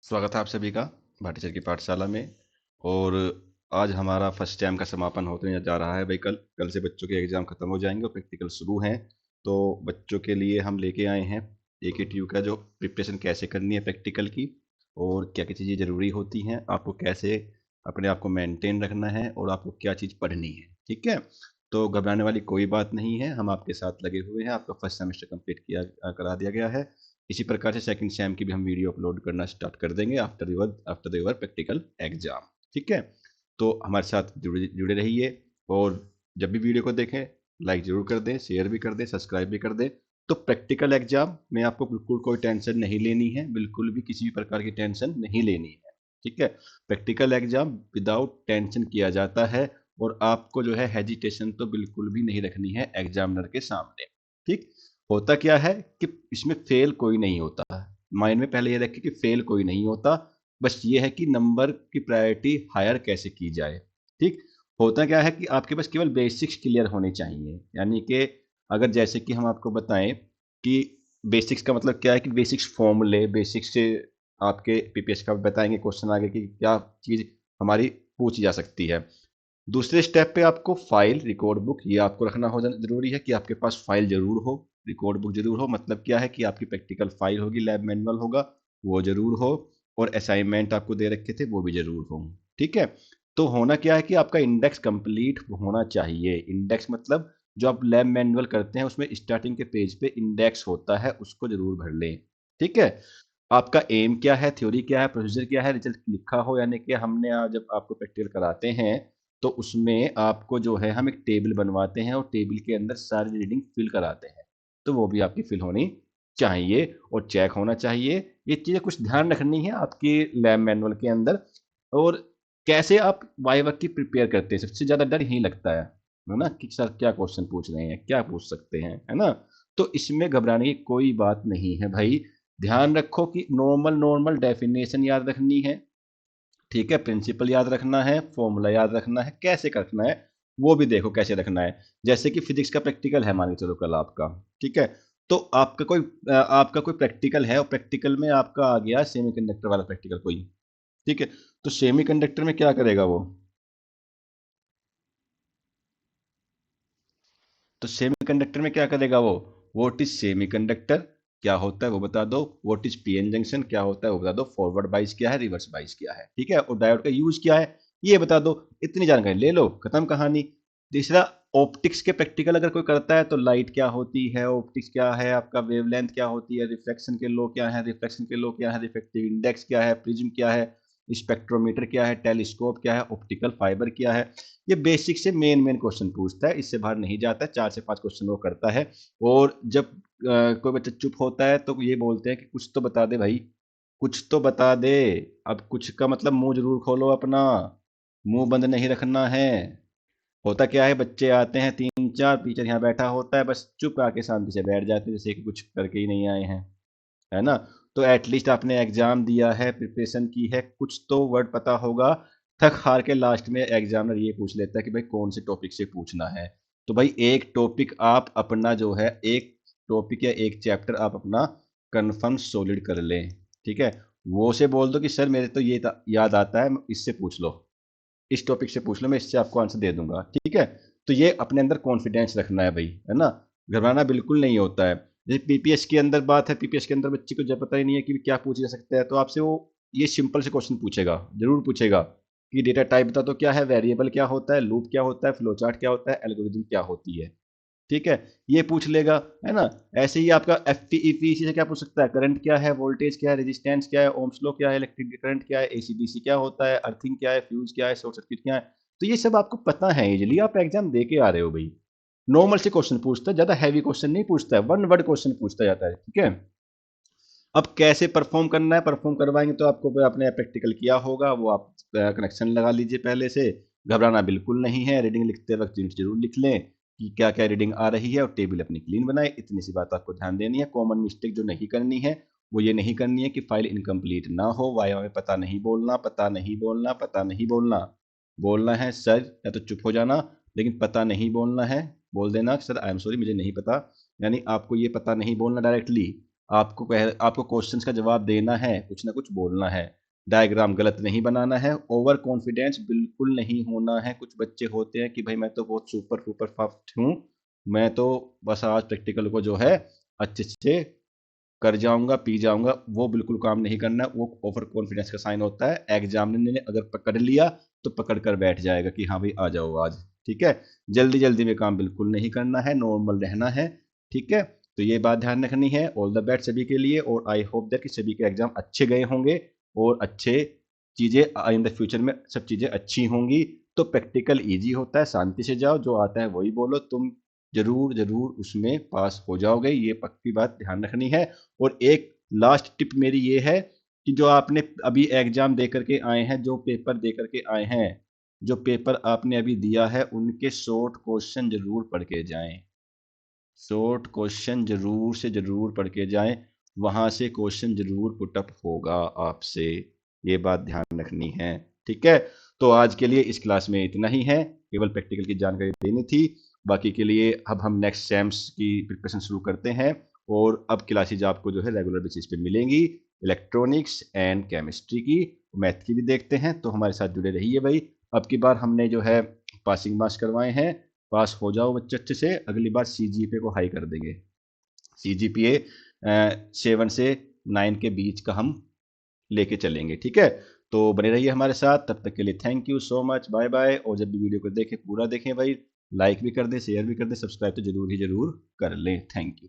स्वागत है आप सभी का भाटीचर की पाठशाला में। और आज हमारा फर्स्ट टर्म का समापन होने जा रहा है भाई। कल कल से बच्चों के एग्ज़ाम ख़त्म हो जाएंगे और प्रैक्टिकल शुरू हैं। तो बच्चों के लिए हम लेके आए हैं AKTU का जो प्रिपरेशन कैसे करनी है प्रैक्टिकल की, और क्या क्या चीज़ें ज़रूरी होती हैं, आपको कैसे अपने आप को मेंटेन रखना है और आपको क्या चीज़ पढ़नी है। ठीक है, तो घबराने वाली कोई बात नहीं है, हम आपके साथ लगे हुए हैं। आपका फर्स्ट सेमेस्टर कंप्लीट करा दिया गया है। इसी प्रकार से सेकंड सेम की भी हम वीडियो अपलोड करना स्टार्ट कर देंगे आफ्टर योर प्रैक्टिकल एग्जाम। ठीक है, तो हमारे साथ जुड़े जुड़े रहिए। और जब भी वीडियो को देखें, लाइक जरूर कर दें, शेयर भी कर दें, सब्सक्राइब भी कर दें। तो प्रैक्टिकल एग्जाम में आपको बिल्कुल कोई टेंशन नहीं लेनी है, बिल्कुल भी किसी भी प्रकार की टेंशन नहीं लेनी है। ठीक है, प्रैक्टिकल एग्जाम विदाउट टेंशन किया जाता है, और आपको जो है हेजिटेशन तो बिल्कुल भी नहीं रखनी है एग्जामिनर के सामने। ठीक, होता क्या है कि इसमें फेल कोई नहीं होता। माइंड में पहले ये रखें कि फेल कोई नहीं होता, बस ये है कि नंबर की प्रायोरिटी हायर कैसे की जाए। ठीक, होता क्या है कि आपके पास केवल बेसिक्स क्लियर होने चाहिए। यानी कि अगर जैसे कि हम आपको बताएं कि बेसिक्स का मतलब क्या है, कि बेसिक्स फॉर्मूले, बेसिक्स से आपके पीपीएस का बताएंगे क्वेश्चन आगे कि क्या चीज़ हमारी पूछी जा सकती है। दूसरे स्टेप पे आपको फाइल, रिकॉर्ड बुक, ये आपको रखना हो जरूरी है कि आपके पास फाइल जरूर हो, रिकॉर्ड बुक जरूर हो। मतलब क्या है कि आपकी प्रैक्टिकल फाइल होगी, लैब मैनुअल होगा, वो जरूर हो। और असाइनमेंट आपको दे रखे थे वो भी जरूर हो। ठीक है, तो होना क्या है कि आपका इंडेक्स कंप्लीट होना चाहिए। इंडेक्स मतलब जो आप लैब मैनुअल करते हैं उसमें स्टार्टिंग के पेज पे इंडेक्स होता है, उसको जरूर भर लें। ठीक है, आपका एम क्या है, थ्योरी क्या है, प्रोसीजर क्या है, रिजल्ट लिखा हो। यानी कि हमने आज जब आपको प्रैक्टिकल कराते हैं तो उसमें आपको जो है हम एक टेबल बनवाते हैं, और टेबल के अंदर सारी रीडिंग फिल कराते हैं। तो वो भी आपकी फिल होनी चाहिए और चेक होना चाहिए। ये चीज़ें कुछ ध्यान रखनी है आपके लैब मैनुअल के अंदर। और कैसे आप वाइवा की प्रिपेयर करते हैं, सबसे ज़्यादा डर यही लगता है ना, कि सर क्या क्वेश्चन पूछ रहे हैं, क्या पूछ सकते हैं, है ना। तो इसमें घबराने की कोई बात नहीं है भाई। ध्यान रखो कि नॉर्मल नॉर्मल डेफिनेशन याद रखनी है। ठीक है, प्रिंसिपल याद रखना है, फॉर्मूला याद रखना है, कैसे रखना है वो भी देखो कैसे रखना है। जैसे कि फिजिक्स का प्रैक्टिकल है, मान के चलो कल आपका। ठीक है, तो आपका कोई प्रैक्टिकल है, और प्रैक्टिकल में आपका आ गया सेमीकंडक्टर वाला प्रैक्टिकल कोई। ठीक है, तो सेमीकंडक्टर में क्या करेगा वो, तो सेमीकंडक्टर में क्या करेगा वो, व्हाट इज सेमीकंडक्टर, क्या होता है वो बता दो। व्हाट इज पीएन जंक्शन, क्या होता है वो बता दो। फॉरवर्ड बाइस क्या है, रिवर्स बाइस क्या है। ठीक है, और डायोड का यूज क्या है ये बता दो। इतनी जानकारी ले लो, खत्म कहानी। तीसरा, ऑप्टिक्स के प्रैक्टिकल अगर कोई करता है तो लाइट क्या होती है, ऑप्टिक्स क्या है, आपका वेवलेंथ क्या होती है, रिफ्लेक्शन के लो क्या है, रिफ्लेक्शन के लो क्या है, रिफ्लेक्टिव इंडेक्स क्या है, प्रिज्म क्या है, स्पेक्ट्रोमीटर क्या है, टेलीस्कोप क्या है, ऑप्टिकल फाइबर क्या है। ये बेसिक से मेन मेन क्वेश्चन पूछता है, इससे बाहर नहीं जाता है। 4 से 5 क्वेश्चन वो करता है। और जब कोई बच्चा चुप होता है तो ये बोलते हैं कि कुछ तो बता दे भाई, कुछ तो बता दे। अब कुछ का मतलब मुंह जरूर खोलो अपना, मुंह बंद नहीं रखना है। होता क्या है, बच्चे आते हैं 3 4, टीचर यहाँ बैठा होता है, बस चुप आके शांति से बैठ जाते हैं जैसे कि कुछ करके ही नहीं आए हैं, है ना। तो एटलीस्ट आपने एग्जाम दिया है, प्रिपरेशन की है, कुछ तो वर्ड पता होगा। थक हार के लास्ट में एग्जामिनर ये पूछ लेता है कि भाई कौन से टॉपिक से पूछना है। तो भाई एक टॉपिक आप अपना जो है, एक टॉपिक या एक चैप्टर आप अपना कंफर्म सॉलिड कर लें। ठीक है, वो से बोल दो कि सर मेरे तो ये याद आता है, इससे पूछ लो, इस टॉपिक से पूछ लो, मैं इससे आपको आंसर दे दूंगा। ठीक है, तो ये अपने अंदर कॉन्फिडेंस रखना है भाई, है ना। घबराना बिल्कुल नहीं होता है। जैसे पीपीएस के अंदर बात है, पीपीएस के अंदर बच्चे को जब पता ही नहीं है कि क्या पूछा जा सकता है, तो आपसे वो ये सिंपल से क्वेश्चन पूछेगा, जरूर पूछेगा कि डेटा टाइप बता दो क्या है, वेरिएबल क्या होता है, लूप क्या होता है, फ्लो चार्ट क्या होता है, एल्गोरिथम क्या होती है। ठीक है, ये पूछ लेगा, है ना। ऐसे ही आपका एफ टी ई पी से क्या पूछ सकता है, करंट क्या है, वोल्टेज क्या है, रेजिस्टेंस क्या है, ओम्स लॉ क्या है, इलेक्ट्रिक करंट क्या है, एसीडीसी क्या होता है, अर्थिंग क्या है, फ्यूज क्या है, शॉर्ट सर्किट क्या है। तो ये सब आपको पता है, इजिली आप एग्जाम दे के आ रहे हो भाई। नॉर्मल से क्वेश्चन पूछता है, ज्यादा हैवी क्वेश्चन नहीं पूछता है, वन वर्ड क्वेश्चन पूछता जाता है। ठीक है, अब कैसे परफॉर्म करना है, परफॉर्म करवाएंगे तो आपको आपने प्रैक्टिकल किया होगा, वो आप कनेक्शन लगा लीजिए पहले से। घबराना बिल्कुल नहीं है, रीडिंग लिखते वक्त जरूर लिख लें कि क्या क्या रीडिंग आ रही है, और टेबल अपनी क्लीन बनाए। इतनी सी बात आपको ध्यान देनी है। कॉमन मिस्टेक जो नहीं करनी है वो ये नहीं करनी है कि फाइल इनकम्प्लीट ना हो, वाया में पता नहीं बोलना, पता नहीं बोलना, पता नहीं बोलना। बोलना है सर, या तो चुप हो जाना, लेकिन पता नहीं बोलना है। बोल देना सर आई एम सॉरी मुझे नहीं पता, यानी आपको ये पता नहीं बोलना डायरेक्टली। आपको क्वेश्चंस का जवाब देना है, कुछ ना कुछ बोलना है, डायग्राम गलत नहीं बनाना है, ओवर कॉन्फिडेंस बिल्कुल नहीं होना है। कुछ बच्चे होते हैं कि भाई मैं तो बहुत सुपर सुपर फास्ट हूँ, मैं तो बस आज प्रैक्टिकल को जो है अच्छे से कर जाऊंगा, पी जाऊंगा, वो बिल्कुल काम नहीं करना। वो ओवर कॉन्फिडेंस का साइन होता है। एग्जामिनर ने अगर पकड़ लिया तो पकड़ कर बैठ जाएगा कि हाँ भाई आ जाओ आज। ठीक है, जल्दी जल्दी में काम बिल्कुल नहीं करना है, नॉर्मल रहना है। ठीक है, तो ये बात ध्यान रखनी है। ऑल द बेस्ट सभी के लिए, और आई होप दैट कि सभी के एग्जाम अच्छे गए होंगे और अच्छे चीजें इन द फ्यूचर में सब चीजें अच्छी होंगी। तो प्रैक्टिकल इजी होता है, शांति से जाओ, जो आता है वही बोलो, तुम जरूर जरूर उसमें पास हो जाओगे, ये पक्की बात ध्यान रखनी है। और एक लास्ट टिप मेरी ये है कि जो आपने अभी एग्जाम दे करके आए हैं, जो पेपर दे करके आए हैं, जो पेपर आपने अभी दिया है, उनके शॉर्ट क्वेश्चन जरूर पढ़ के जाएं। शॉर्ट क्वेश्चन जरूर से जरूर पढ़ के जाएं, वहां से क्वेश्चन जरूर पुटअप होगा आपसे, ये बात ध्यान रखनी है। ठीक है, तो आज के लिए इस क्लास में इतना ही है, केवल प्रैक्टिकल की जानकारी देनी थी। बाकी के लिए अब हम नेक्स्ट सेम्स की प्रिपरेशन शुरू करते हैं, और अब क्लासेज आपको जो है रेगुलर बेसिस पे मिलेंगी, इलेक्ट्रॉनिक्स एंड केमिस्ट्री की, मैथ की भी देखते हैं, तो हमारे साथ जुड़े रहिए भाई। अब की बार हमने जो है पासिंग मार्क्स करवाए हैं, पास हो जाओ बच्चे अच्छे से, अगली बार सीजीपीए को हाई कर देंगे। सीजीपीए 7 से 9 के बीच का हम लेके चलेंगे। ठीक है, तो बने रहिए हमारे साथ, तब तक के लिए thank you so much, bye bye. और जब भी वीडियो को देखें पूरा देखें भाई, लाइक भी कर दें, शेयर भी कर दें, सब्सक्राइब तो जरूर ही जरूर कर लें। Thank you.